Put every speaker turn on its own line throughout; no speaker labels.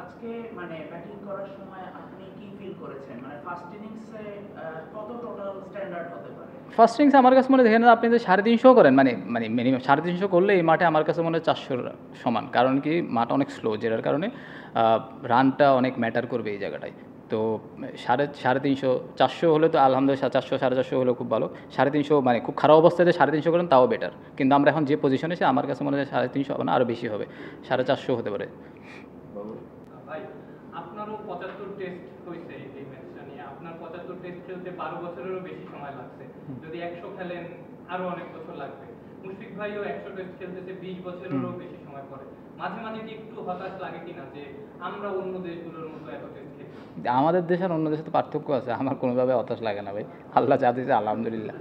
আজকে মানে ব্যাটিং করার সময় আপনি কি ফিল করেছেন, মানে ফার্স্ট ইনিংসে কত টোটাল স্ট্যান্ডার্ড হতে পারে?
ফার্স্ট ইনিংস আমার কাছে মনে হয় দেখেন আপনি যে 350 করেন, মানে মিনিমাম 350 করলে এই মাঠে আমার কাছে মনে হয় 400 সমান। কারণ কি মাঠ অনেক স্লো, যেটার কারণে রানটা অনেক ম্যাটার করবে এই জায়গাটায়। তো 350 400 হলে তো আলহামদুলিল্লাহ, 400 450 হলেও খুব ভালো। 350 মানে খুব খারাপ অবস্থায় যে 350 করেন তাও বেটার। কিন্তু আমরা এখন যে পজিশনে আছি আমার কাছে মনে হয় 350 হবে না, আরও বেশি হবে, 450 হতে পারে।
ভাই আপনারও 75 টেস্ট হয়েছে এই ম্যাচটা নিয়ে, আপনার 75 টেস্ট খেলতে 12 বছরেরও বেশি সময় লাগছে, যদি 100 খেলেন আরো অনেক বছর লাগবে। মুশফিক ভাইও 100 টেস্ট খেলতেছে 20 বছরেরও বেশি সময় পরে। মাঝে মাঝে কি একটু হতাশ লাগে কিনা যে আমরা অন্য দেশগুলোর মতো এত টেস্ট খেলি?
আমাদের দেশ আর অন্য দেশে তো পার্থক্য আছে, আমার কোনোভাবে হতাশ লাগে না ভাই, আল্লাহ যা দিয়েছে আলহামদুলিল্লাহ।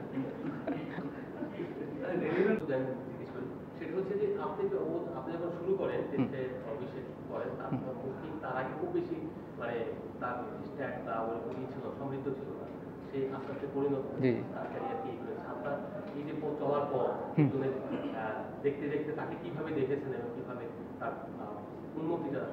সেটা হচ্ছে যে আপনি যখন শুরু করেন টেস্টে অভিষেক করেন, তার আগে খুব বেশি মানে তার স্ট্যাট বা ওরকম ছিল, সমৃদ্ধ ছিল না, সে আস্তে আস্তে পরিণত তার ক্যারিয়ার কি হয়েছে। আপনার এই যে চলার পর দেখতে দেখতে তাকে কিভাবে দেখেছেন এবং কিভাবে তার উন্নতিটা?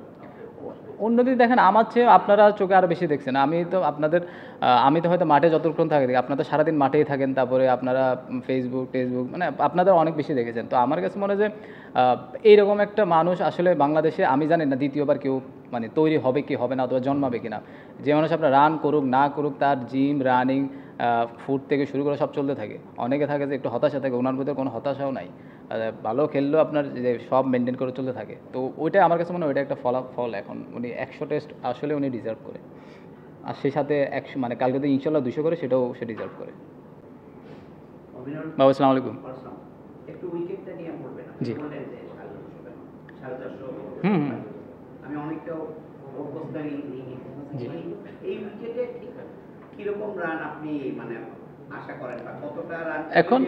উন্নতি দেখেন আমার চেয়ে আপনারা চোখে আরও বেশি দেখছেন। আমি তো হয়তো মাঠে যতক্ষণ থাকি, আপনারা সারাদিন মাঠেই থাকেন, তারপরে আপনারা ফেসবুক মানে আপনাদের অনেক বেশি দেখেছেন। তো আমার কাছে মনে হয় যে এইরকম একটা মানুষ আসলে বাংলাদেশে আমি জানি না দ্বিতীয়বার কেউ মানে তৈরি হবে কি হবে না, অথবা জন্মাবে কিনা। যে মানুষ আপনার রান করুক না করুক, তার জিম রানিং ফুড থেকে শুরু করে সব চলতে থাকে। অনেকে থাকে যে একটু হতাশা থাকে, ওনার ভিতরে কোনো হতাশাও নাই, ভালো খেললেও আপনার যে সব মেনটেন করে চলতে থাকে। তো ওইটাই আমার কাছে মনে হয় ওইটা একটা ফল। এখন উনি 100 টেস্ট আসলে উনি ডিজার্ভ করে, আর সেই সাথে 100 মানে কালকে তো ইনশাল্লাহ 200 করে, সেটাও সে ডিজার্ভ করে। বাবু আসসালামু আলাইকুম।
একটু উইকেটটা নিয়ে বলবেন।
জি।
বললেন যে 450।
হুম।
আমি অনেকটা অবস্থায়
জি।
এই উইকেটে কিরকম রান আপনি মানে আশা করেন, বা কতটা রান
এখন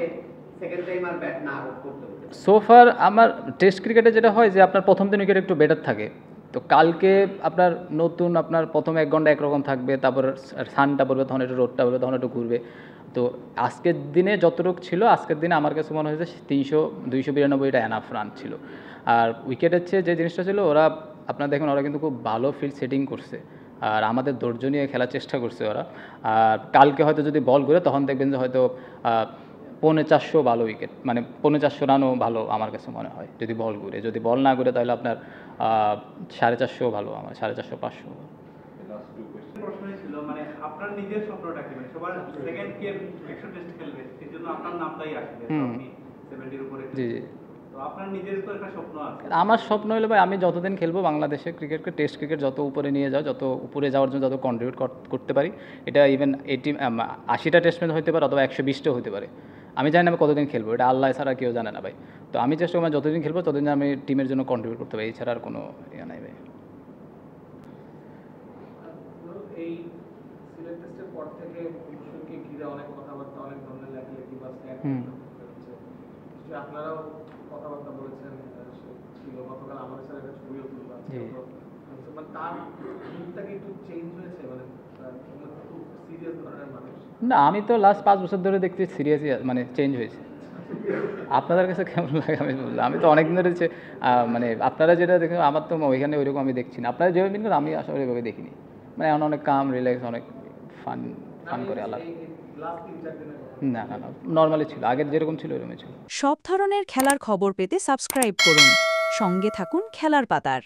সেকেন্ড টাইম আর ব্যাট না করতে হবে?
সোফার আমার টেস্ট ক্রিকেটে যেটা হয় যে আপনার প্রথম দিন উইকেট একটু বেটার থাকে। তো কালকে আপনার নতুন আপনার প্রথম 1 ঘন্টা একরকম থাকবে, তারপর সানটা পড়বে তখন একটু, রোদটা পড়বে তখন একটু ঘুরবে। তো আজকের দিনে যতটুকু ছিল, আজকের দিনে আমার কাছে মনে হয়েছে 292 এনাফ রান ছিল। আর উইকেটের চেয়ে যে জিনিসটা ছিল, ওরা আপনার দেখুন ওরা কিন্তু খুব ভালো ফিল্ড সেটিং করছে, আর আমাদের ধৈর্য নিয়ে খেলার চেষ্টা করছে ওরা। আর কালকে হয়তো যদি বল ঘুরে তখন দেখবেন যে হয়তো 450 ভালো উইকেট, মানে 450 রানও ভালো আমার কাছে মনে হয় যদি বল ঘুরে। যদি বল না ঘুরে তাহলে আপনার 450 ভালো, আমার 450 500।
প্রশ্নই ছিল মানে আপনার নিজের স্বপ্নটা কি, মানে সবার সেকেন্ড কে 100 টেস্ট খেলবে, এই জন্য আপনার নামটাই আসবে, আপনি 70 এর উপরে।
জি।
তো আপনার নিজের তো একটা স্বপ্ন আছে।
আমার স্বপ্ন হলো ভাই, আমি যতদিন খেলবো বাংলাদেশে ক্রিকেটকে, টেস্ট ক্রিকেট যত উপরে নিয়ে যাও, যত উপরে যাওয়ার জন্য যত কন্ট্রিবিউট করতে পারি, এটা ইভেন 80টা টেস্ট ম্যাচ হতে পারে অথবা 120টা হতে পারে। আমি জানি না আমি কতদিন খেলবো, এটা আল্লাহ ছাড়া কেউ জানে না ভাই। তো আমি চেষ্টা করবো যতদিন খেলবো ততদিন আমি টিমের জন্য কন্ট্রিবিউট করতে পারি, এছাড়া আর কোনো ইয়ে নাই ভাই।
এই সিলেট টেস্টের পর থেকে মুশফিককে ঘিরে অনেক কথাবার্তা, অনেক ধরনের লেখালেখি বা স্ট্যাট হচ্ছে, আপনারাও কথাবার্তা বলেছেন, ছিল গতকাল আমাদের সাথে একটা ছবিও তুললাম। মানে তার মুখটা কি একটু চেঞ্জ হয়েছে, মানে খুব সিরিয়াস ধরনের মানুষ
না, আমি তো লাস্ট 5 বছর ধরে দেখছি সিরিয়াসই মানে চেঞ্জ হয়েছে। আপনাদের কাছে কেমন লাগে আমি বললাম, আমি তো অনেকদিন ধরে মানে আপনারা যেটা দেখেন আমার তো ওইখানে ওইরকম আমি দেখছি না। আপনারা যেভাবে কিন্তু আমি আসলে ওইভাবে দেখিনি, মানে এখন অনেক কাম রিল্যাক্স, অনেক ফান করে আলাদা। না, নর্মালি ছিল, আগের যেরকম ছিল ওইরকমই ছিল।
সব ধরনের খেলার খবর পেতে সাবস্ক্রাইব করুন, সঙ্গে থাকুন খেলার পাতার।